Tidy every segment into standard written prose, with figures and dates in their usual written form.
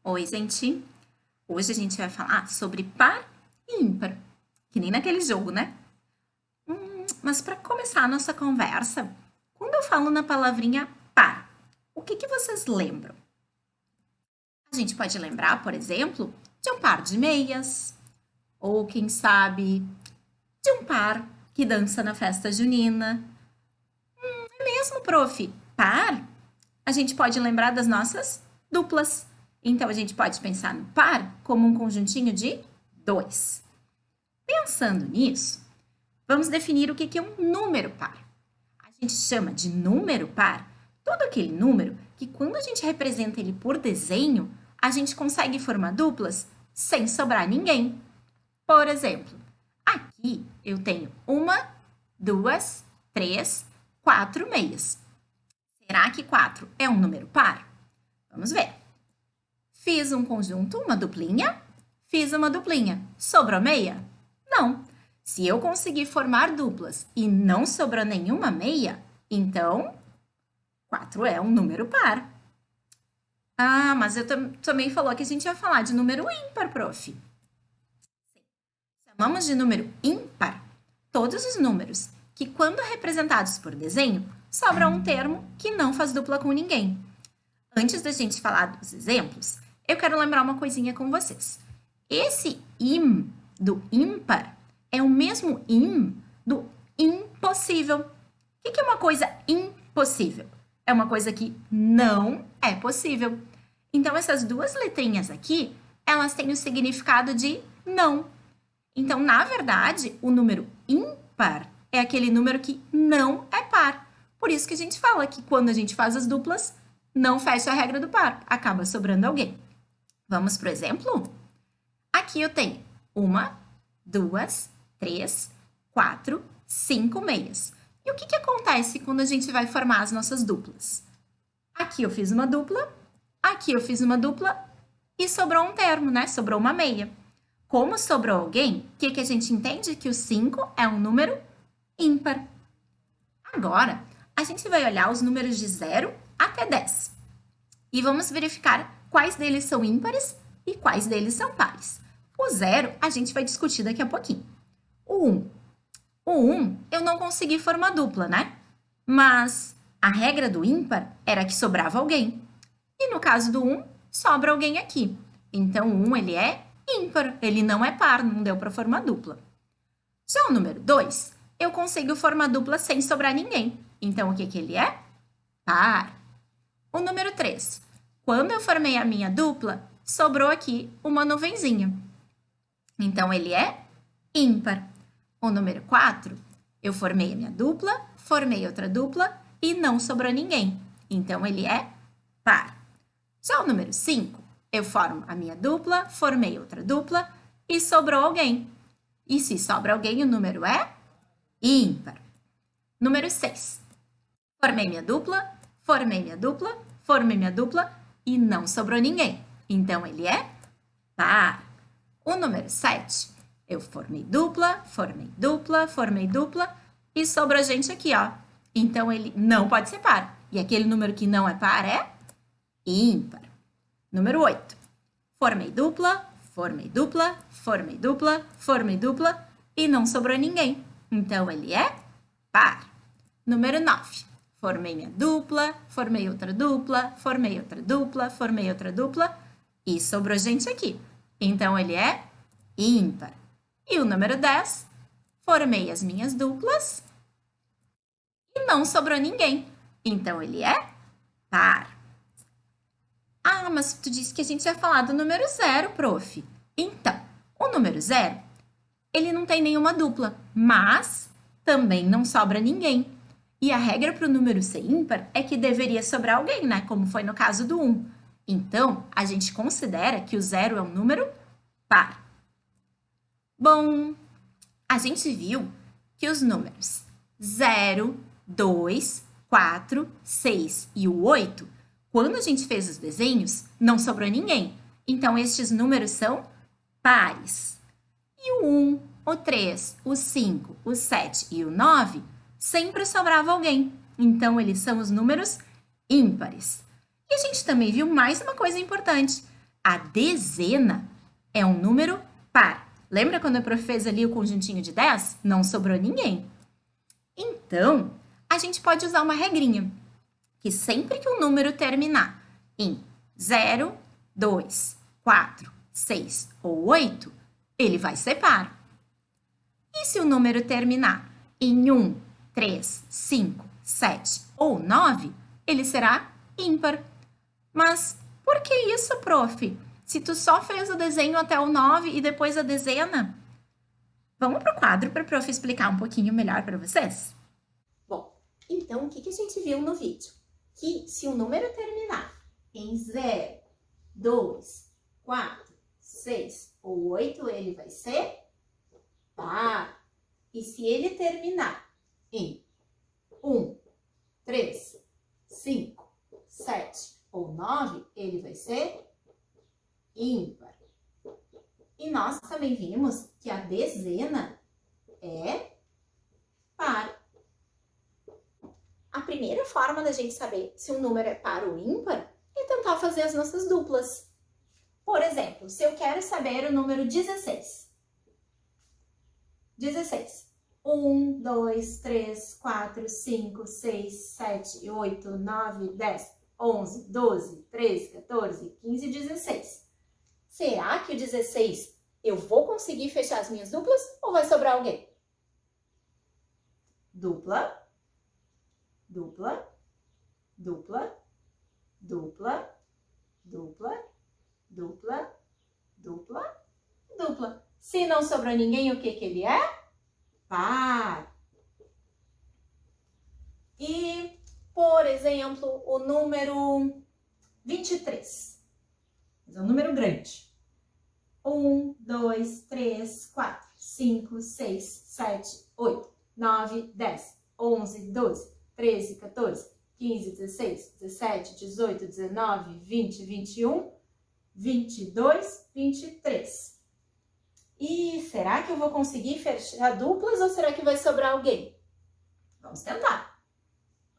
Oi, gente! Hoje a gente vai falar sobre par e ímpar, que nem naquele jogo, né? Mas para começar a nossa conversa, quando eu falo na palavrinha par, o que vocês lembram? A gente pode lembrar, por exemplo, de um par de meias, ou quem sabe, de um par que dança na festa junina. É mesmo, prof, par, a gente pode lembrar das nossas duplas. Então, a gente pode pensar no par como um conjuntinho de dois. Pensando nisso, vamos definir o que é um número par. A gente chama de número par todo aquele número que, quando a gente representa ele por desenho, a gente consegue formar duplas sem sobrar ninguém. Por exemplo, aqui eu tenho 1, 2, 3, 4 meias. Será que 4 é um número par? Vamos ver. Fiz um conjunto, uma duplinha. Fiz uma duplinha. Sobrou meia? Não. Se eu conseguir formar duplas e não sobrou nenhuma meia, então 4 é um número par. Ah, mas eu também falou que a gente ia falar de número ímpar, prof. Chamamos de número ímpar todos os números que, quando representados por desenho, sobra um termo que não faz dupla com ninguém. Antes da gente falar dos exemplos, eu quero lembrar uma coisinha com vocês. Esse im do ímpar é o mesmo im do impossível. O que é uma coisa impossível? É uma coisa que não é possível. Então, essas duas letrinhas aqui, elas têm o significado de não. Então, na verdade, o número ímpar é aquele número que não é par. Por isso que a gente fala que quando a gente faz as duplas, não fecha a regra do par, acaba sobrando alguém. Vamos para o exemplo? Aqui eu tenho 1, 2, 3, 4, 5 meias. E o que acontece quando a gente vai formar as nossas duplas? Aqui eu fiz uma dupla, aqui eu fiz uma dupla e sobrou um termo, né? Sobrou uma meia. Como sobrou alguém, o que a gente entende? Que o 5 é um número ímpar. Agora, a gente vai olhar os números de 0 até 10. E vamos verificar quais deles são ímpares e quais deles são pares. O 0 a gente vai discutir daqui a pouquinho. O 1. O 1 eu não consegui formar dupla, né? Mas a regra do ímpar era que sobrava alguém. E no caso do 1, sobra alguém aqui. Então, o 1 ele é ímpar, ele não é par, não deu para formar dupla. Já o número 2, eu consigo formar dupla sem sobrar ninguém. Então, o que ele é? Par. O número 3, quando eu formei a minha dupla, sobrou aqui uma nuvenzinha. Então, ele é ímpar. O número 4, eu formei a minha dupla, formei outra dupla e não sobrou ninguém. Então, ele é par. Já o número 5, eu formo a minha dupla, formei outra dupla e sobrou alguém. E se sobra alguém, o número é ímpar. Número 6, formei minha dupla, formei minha dupla, formei minha dupla e não sobrou ninguém. Então, ele é par. O número 7, eu formei dupla, formei dupla, formei dupla e sobrou gente aqui, ó. Então, ele não pode ser par. E aquele número que não é par é ímpar. Número 8, formei dupla, formei dupla, formei dupla, formei dupla e não sobrou ninguém. Então, ele é par. Número 9, formei minha dupla, formei outra dupla, formei outra dupla, formei outra dupla e sobrou gente aqui. Então, ele é ímpar. E o número 10, formei as minhas duplas e não sobrou ninguém. Então, ele é par. Ah, mas tu disse que a gente ia falar do número 0, prof. Então, o número 0, ele não tem nenhuma dupla, mas também não sobra ninguém. E a regra para o número ser ímpar é que deveria sobrar alguém, né? Como foi no caso do 1. Então, a gente considera que o 0 é um número par. Bom, a gente viu que os números 0, 2, 4, 6 e o 8, quando a gente fez os desenhos, não sobrou ninguém. Então, estes números são pares. E o 1, o 3, o 5, o 7 e o 9 sempre sobrava alguém. Então, eles são os números ímpares. E a gente também viu mais uma coisa importante. A dezena é um número par. Lembra quando a prof fez ali o conjuntinho de 10? Não sobrou ninguém. Então, a gente pode usar uma regrinha, que sempre que um número terminar em 0, 2, 4, 6 ou 8, ele vai ser par. E se o número terminar em 1, 3, 5, 7 ou 9, ele será ímpar. Mas por que isso, prof? Se tu só fez o desenho até o 9 e depois a dezena? Vamos para o quadro para a prof explicar um pouquinho melhor para vocês? Bom, então o que a gente viu no vídeo? Que se o número terminar em 0, 2, 4, 6 ou 8, ele vai ser par. E se ele terminar em 1, 3, 5, 7 ou 9, ele vai ser ímpar. E nós também vimos que a dezena é par. A primeira forma da gente saber se um número é par ou ímpar é tentar fazer as nossas duplas. Por exemplo, se eu quero saber o número 16. 16. 1, 2, 3, 4, 5, 6, 7, 8, 9, 10, 11, 12, 13, 14, 15, 16. Será que o 16 eu vou conseguir fechar as minhas duplas ou vai sobrar alguém? Dupla, dupla, dupla, dupla, dupla, dupla, dupla, dupla. Se não sobrou ninguém, o que ele é? Par. E, por exemplo, o número 23. É um número grande. 1, 2, 3, 4, 5, 6, 7, 8, 9, 10, 11, 12, 13, 14, 15, 16, 17, 18, 19, 20, 21, 22, 23. E será que eu vou conseguir fechar duplas ou será que vai sobrar alguém? Vamos tentar.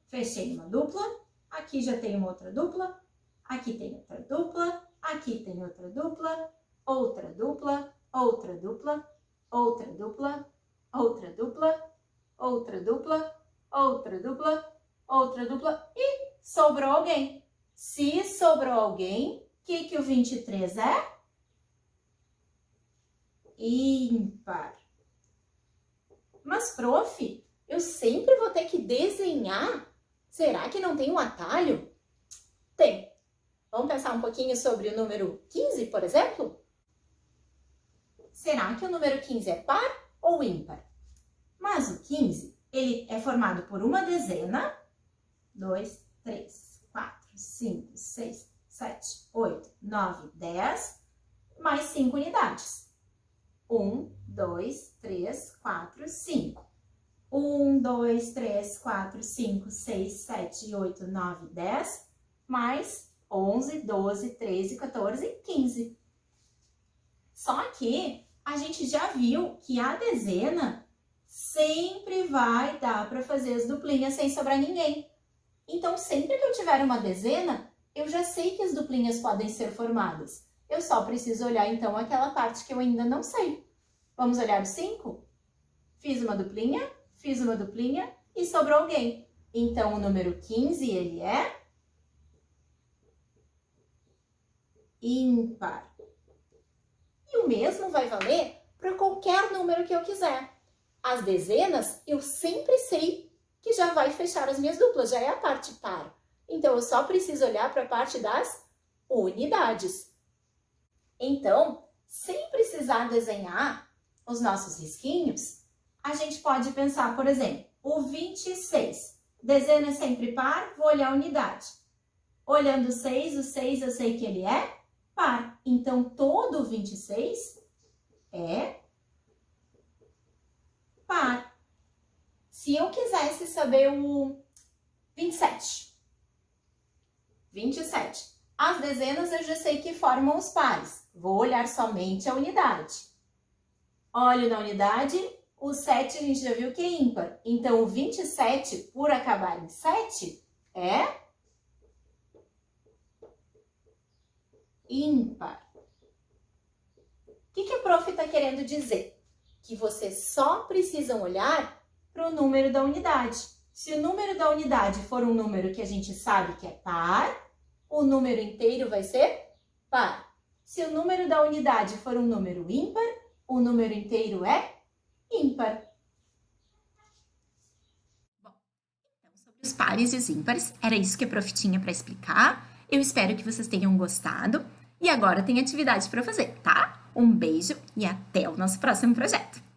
Fechei uma dupla, aqui já tem uma outra dupla, aqui tem outra dupla, aqui tem outra dupla, outra dupla, outra dupla, outra dupla, outra dupla, outra dupla, outra dupla, outra dupla e sobrou alguém. Se sobrou alguém, o que o 23 é? Ímpar. Mas, prof, eu sempre vou ter que desenhar? Será que não tem um atalho? Tem. Vamos pensar um pouquinho sobre o número 15, por exemplo? Será que o número 15 é par ou ímpar? Mas o 15, ele é formado por uma dezena, 2, 3, 4, 5, 6, 7, 8, 9, 10, mais 5 unidades. 1, 2, 3, 4, 5. 1, 2, 3, 4, 5, 6, 7, 8, 9, 10, mais 11, 12, 13, 14, 15. Só que a gente já viu que a dezena sempre vai dar para fazer as duplinhas sem sobrar ninguém. Então, sempre que eu tiver uma dezena, eu já sei que as duplinhas podem ser formadas. Eu só preciso olhar, então, aquela parte que eu ainda não sei. Vamos olhar o 5? Fiz uma duplinha e sobrou alguém. Então, o número 15, ele é ímpar. E o mesmo vai valer para qualquer número que eu quiser. As dezenas, eu sempre sei que já vai fechar as minhas duplas, já é a parte par. Então, eu só preciso olhar para a parte das unidades. Então, sem precisar desenhar os nossos risquinhos, a gente pode pensar, por exemplo, o 26. Dezena é sempre par, vou olhar a unidade. Olhando o 6 eu sei que ele é par. Então, todo o 26 é par. Se eu quisesse saber o 27. 27. As dezenas eu já sei que formam os pares. Vou olhar somente a unidade. Olho na unidade, o 7 a gente já viu que é ímpar. Então, o 27, por acabar em 7, é ímpar. O que o prof está querendo dizer? Que vocês só precisam olhar para o número da unidade. Se o número da unidade for um número que a gente sabe que é par, o número inteiro vai ser par. Se o número da unidade for um número ímpar, o número inteiro é ímpar. Bom, então sobre os pares e os ímpares, era isso que a prof tinha para explicar. Eu espero que vocês tenham gostado. E agora tem atividade para fazer, tá? Um beijo e até o nosso próximo projeto!